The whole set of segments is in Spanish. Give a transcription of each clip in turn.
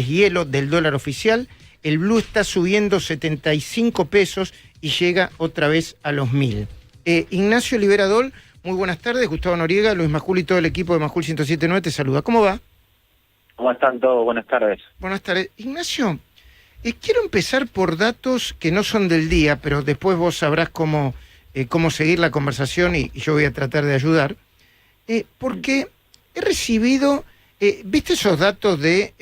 hielo del dólar oficial. El blue está subiendo 75 pesos y llega otra vez a los 1000. Ignacio Liberadol, muy buenas tardes. Gustavo Noriega, Luis Majul y todo el equipo de Majul 107.9 te saluda. ¿Cómo va? ¿Cómo están todos? Buenas tardes. Buenas tardes. Ignacio, quiero empezar por datos que no son del día, pero después vos sabrás cómo seguir la conversación y yo voy a tratar de ayudar. Porque he recibido... ¿viste esos datos de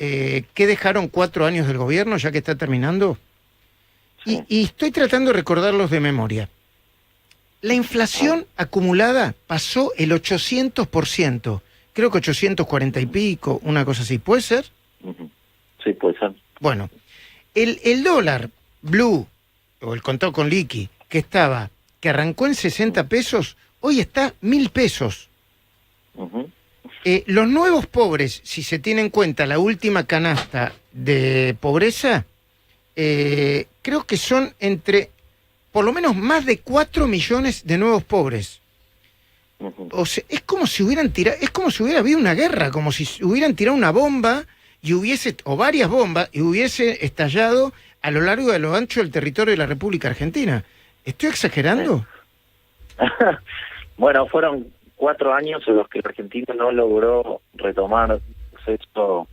qué dejaron 4 años del gobierno, ya que está terminando? Sí. Y estoy tratando de recordarlos de memoria. La inflación acumulada pasó el 800%. Creo que 840 y pico, una cosa así. ¿Puede ser? Sí, puede ser. Bueno, el dólar blue, o el contado con liqui, que arrancó en 60 pesos, hoy está 1000 pesos. Los nuevos pobres, si se tiene en cuenta la última canasta de pobreza, creo que son por lo menos más de 4 millones de nuevos pobres. O sea, es como si hubiera habido una guerra, como si hubieran tirado una bomba o varias bombas, y hubiese estallado a lo largo y a lo ancho del territorio de la República Argentina. ¿Estoy exagerando? Bueno, fueron 4 años en los que el argentino no logró retomar acceso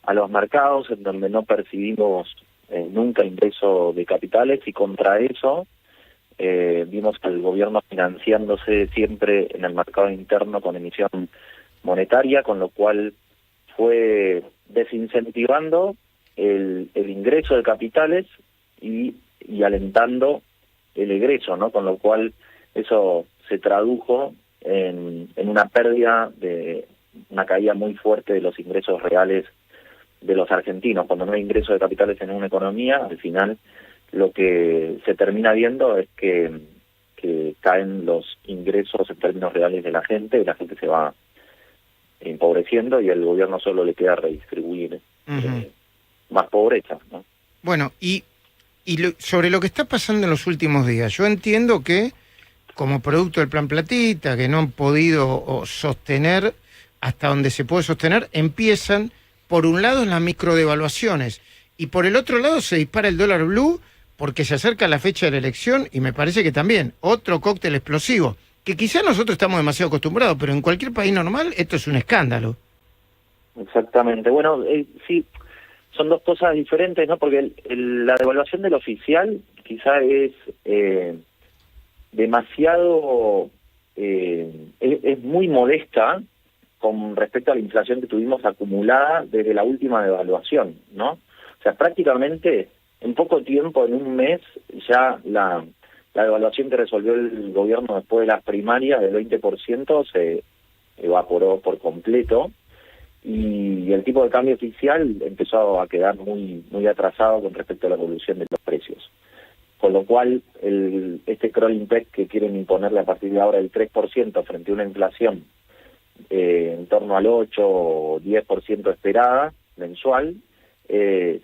a los mercados, en donde no percibimos nunca ingreso de capitales, y contra eso vimos al gobierno financiándose siempre en el mercado interno con emisión monetaria, con lo cual fue desincentivando el ingreso de capitales y alentando el egreso, ¿no? Con lo cual eso se tradujo en una pérdida, de una caída muy fuerte de los ingresos reales de los argentinos. Cuando no hay ingreso de capitales en una economía, al final lo que se termina viendo es que caen los ingresos en términos reales de la gente, y la gente se va empobreciendo, y al gobierno solo le queda redistribuir más pobreza, ¿no? Bueno, sobre lo que está pasando en los últimos días, yo entiendo que como producto del Plan Platita, que no han podido sostener hasta donde se puede sostener, empiezan, por un lado, las microdevaluaciones, y por el otro lado se dispara el dólar blue porque se acerca la fecha de la elección, y me parece que también otro cóctel explosivo, que quizás nosotros estamos demasiado acostumbrados, pero en cualquier país normal esto es un escándalo. Exactamente. Bueno, sí, son dos cosas diferentes, ¿no? Porque la devaluación del oficial quizá es demasiado, es muy modesta con respecto a la inflación que tuvimos acumulada desde la última devaluación, ¿no? O sea, prácticamente en poco tiempo, en un mes, ya la devaluación que resolvió el gobierno después de las primarias del 20% se evaporó por completo, y el tipo de cambio oficial empezó a quedar muy atrasado con respecto a la evolución de los precios. Con lo cual, este crawling peg que quieren imponerle a partir de ahora el 3% frente a una inflación en torno al 8 o 10% esperada mensual, es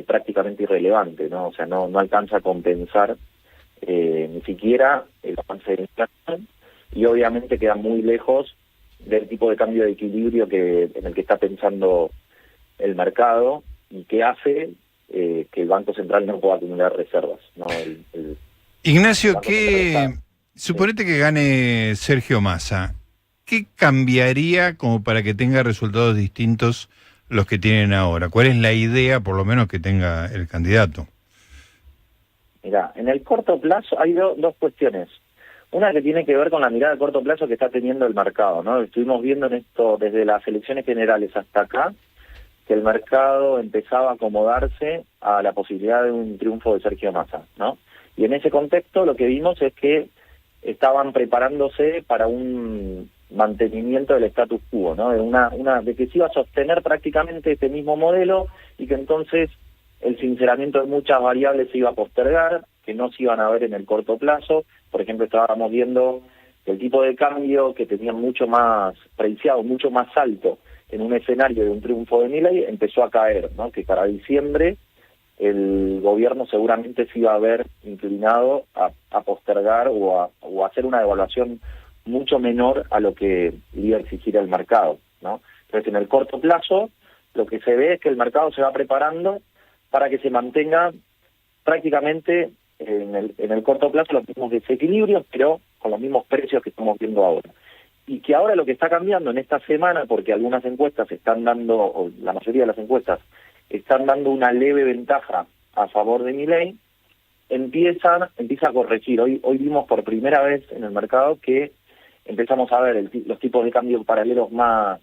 prácticamente irrelevante, ¿no? O sea, no alcanza a compensar ni siquiera el avance de la inflación, y obviamente queda muy lejos del tipo de cambio de equilibrio en el que está pensando el mercado, y que hace que el Banco Central no pueda acumular reservas, ¿no? Ignacio, suponete que gane Sergio Massa, ¿qué cambiaría como para que tenga resultados distintos los que tienen ahora? ¿Cuál es la idea, por lo menos, que tenga el candidato? Mirá, en el corto plazo hay dos cuestiones. Una que tiene que ver con la mirada a corto plazo que está teniendo el mercado, ¿no? Estuvimos viendo en esto desde las elecciones generales hasta acá, que el mercado empezaba a acomodarse a la posibilidad de un triunfo de Sergio Massa, ¿no? Y en ese contexto lo que vimos es que estaban preparándose para un mantenimiento del status quo, ¿no? De que se iba a sostener prácticamente este mismo modelo, y que entonces el sinceramiento de muchas variables se iba a postergar, que no se iban a ver en el corto plazo. Por ejemplo, estábamos viendo que el tipo de cambio, que tenía mucho más preciado, mucho más alto en un escenario de un triunfo de Milei, empezó a caer, ¿no? Que para diciembre el gobierno seguramente se iba a ver inclinado a postergar o a hacer una devaluación mucho menor a lo que iba a exigir el mercado, ¿no? Entonces, en el corto plazo, lo que se ve es que el mercado se va preparando para que se mantenga prácticamente en el corto plazo los mismos desequilibrios, pero con los mismos precios que estamos viendo ahora. Y que ahora lo que está cambiando en esta semana, porque algunas encuestas están dando, o la mayoría de las encuestas, están dando una leve ventaja a favor de Milei, empieza a corregir. Hoy vimos por primera vez en el mercado que empezamos a ver los tipos de cambio paralelos más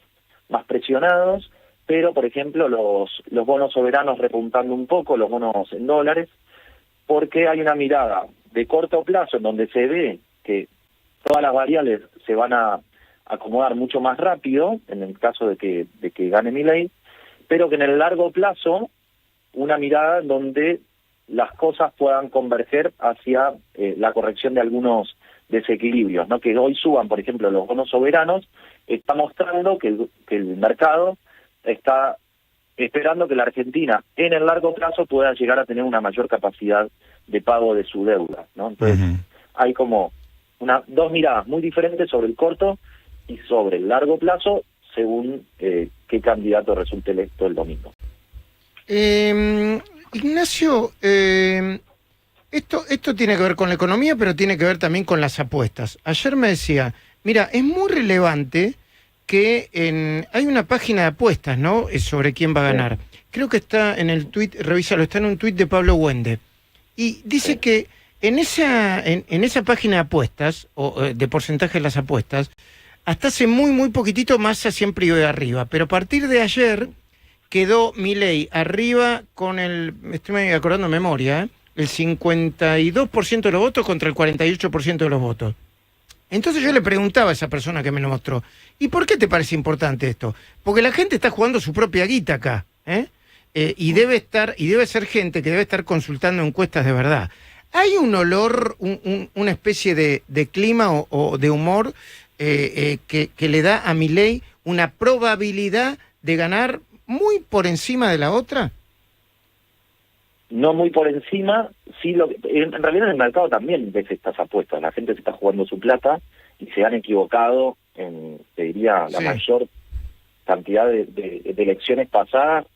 presionados, pero por ejemplo los bonos soberanos repuntando un poco, los bonos en dólares, porque hay una mirada de corto plazo en donde se ve que todas las variables se van a acomodar mucho más rápido en el caso de que gane Milei, pero que en el largo plazo una mirada en donde las cosas puedan converger hacia la corrección de algunos desequilibrios, ¿no? Que hoy suban, por ejemplo, los bonos soberanos, está mostrando que el mercado está esperando que la Argentina en el largo plazo pueda llegar a tener una mayor capacidad de pago de su deuda, ¿no? Entonces, hay como dos miradas muy diferentes sobre el corto y sobre el largo plazo, según qué candidato resulte electo el domingo. Ignacio, esto tiene que ver con la economía, pero tiene que ver también con las apuestas. Ayer me decía, mira, es muy relevante que hay una página de apuestas, ¿no? Sobre quién va a ganar. Sí. Creo que está en el tuit, revísalo, está en un tuit de Pablo Wende. Y dice que en esa página de apuestas, o de porcentaje de las apuestas, hasta hace muy poquitito Massa siempre iba arriba. Pero a partir de ayer quedó Milei arriba con me estoy acordando de memoria, el 52% de los votos contra el 48% de los votos. Entonces yo le preguntaba a esa persona que me lo mostró, ¿y por qué te parece importante esto? Porque la gente está jugando su propia guita acá, y debe ser gente que debe estar consultando encuestas de verdad. ¿Hay un olor, una especie de clima o de humor que le da a Milei una probabilidad de ganar muy por encima de la otra? No muy por encima, sí en realidad en el mercado también ves estas apuestas, la gente se está jugando su plata y se han equivocado en, te diría, la mayor cantidad de elecciones pasadas.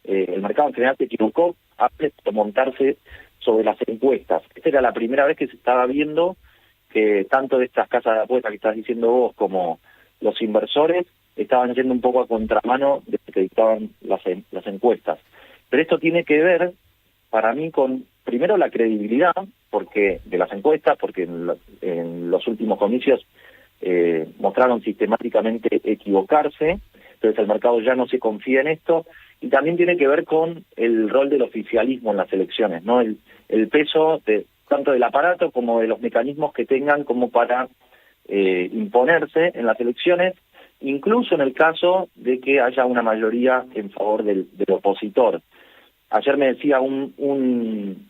El mercado en general se equivocó antes de montarse sobre las encuestas. Esta era la primera vez que se estaba viendo que tanto de estas casas de apuestas que estás diciendo vos como los inversores estaban yendo un poco a contramano de lo que dictaban las encuestas. Pero esto tiene que ver, para mí, con, primero, la credibilidad porque de las encuestas, porque en los últimos comicios mostraron sistemáticamente equivocarse, entonces el mercado ya no se confía en esto, y también tiene que ver con el rol del oficialismo en las elecciones, ¿no? El peso tanto del aparato como de los mecanismos que tengan como para imponerse en las elecciones, incluso en el caso de que haya una mayoría en favor del opositor. Ayer me decía un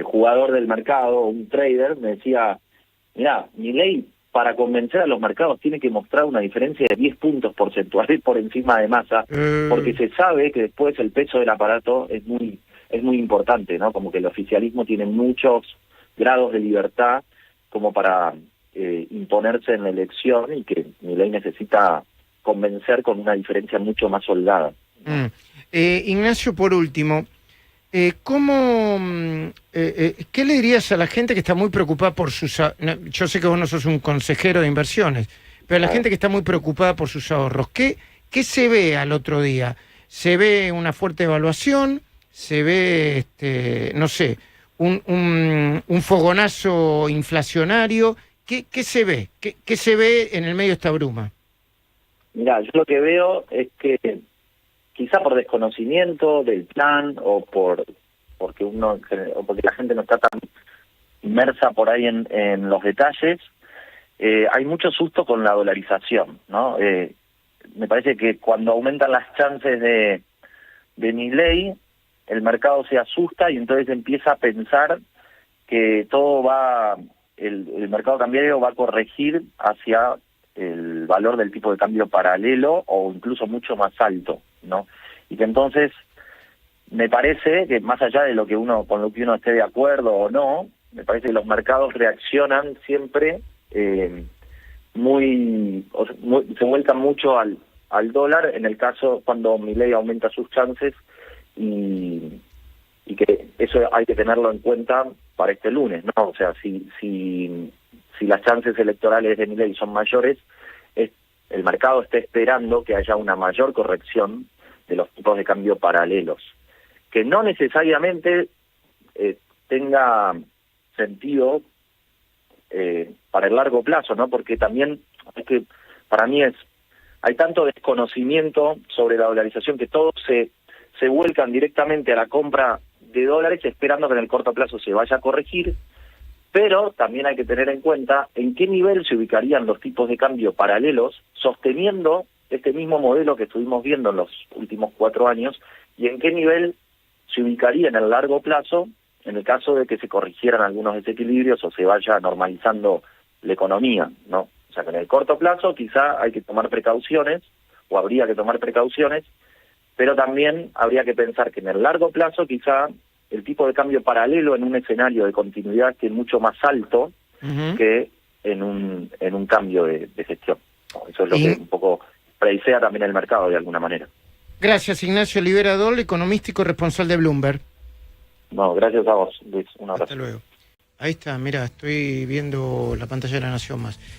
jugador del mercado, un trader, me decía, mirá, Milei para convencer a los mercados tiene que mostrar una diferencia de 10 puntos porcentuales por encima de Massa, porque se sabe que después el peso del aparato es muy importante, ¿no? Como que el oficialismo tiene muchos grados de libertad como para imponerse en la elección y que Milei necesita convencer con una diferencia mucho más holgada. Ignacio, por último, ¿qué le dirías a la gente que está muy preocupada por sus... Yo sé que vos no sos un consejero de inversiones, pero la gente que está muy preocupada por sus ahorros, ¿qué se ve al otro día? ¿Se ve una fuerte evaluación? ¿Se ve, no sé, un fogonazo inflacionario? ¿Qué se ve? ¿Qué se ve en el medio de esta bruma? Mirá, yo lo que veo es que quizá por desconocimiento del plan o porque la gente no está tan inmersa por ahí en los detalles, hay mucho susto con la dolarización, ¿no? Me parece que cuando aumentan las chances de Milei, el mercado se asusta y entonces empieza a pensar que el mercado cambiario va a corregir hacia el valor del tipo de cambio paralelo o incluso mucho más alto, ¿no? Y que entonces me parece que más allá de con lo que uno esté de acuerdo o no, me parece que los mercados reaccionan siempre se vuelcan mucho al al dólar en el caso cuando Milei aumenta sus chances y que eso hay que tenerlo en cuenta para este lunes, ¿no? O sea, si las chances electorales de Milei son mayores, el mercado está esperando que haya una mayor corrección de los tipos de cambio paralelos, que no necesariamente tenga sentido para el largo plazo, ¿no? Porque también es que para mí hay tanto desconocimiento sobre la dolarización que todos se vuelcan directamente a la compra de dólares esperando que en el corto plazo se vaya a corregir, pero también hay que tener en cuenta en qué nivel se ubicarían los tipos de cambio paralelos sosteniendo este mismo modelo que estuvimos viendo en los últimos 4 años y en qué nivel se ubicaría en el largo plazo en el caso de que se corrigieran algunos desequilibrios o se vaya normalizando la economía, ¿no? O sea que en el corto plazo quizá hay que tomar precauciones o habría que tomar precauciones, pero también habría que pensar que en el largo plazo quizá el tipo de cambio paralelo en un escenario de continuidad que es mucho más alto que en un cambio de gestión. Eso es lo que un poco predicea también el mercado de alguna manera. Gracias, Ignacio Liberador, economista y corresponsal de Bloomberg. No, gracias a vos, Luis. Un abrazo. Hasta luego. Ahí está, mira, estoy viendo la pantalla de La Nación Más.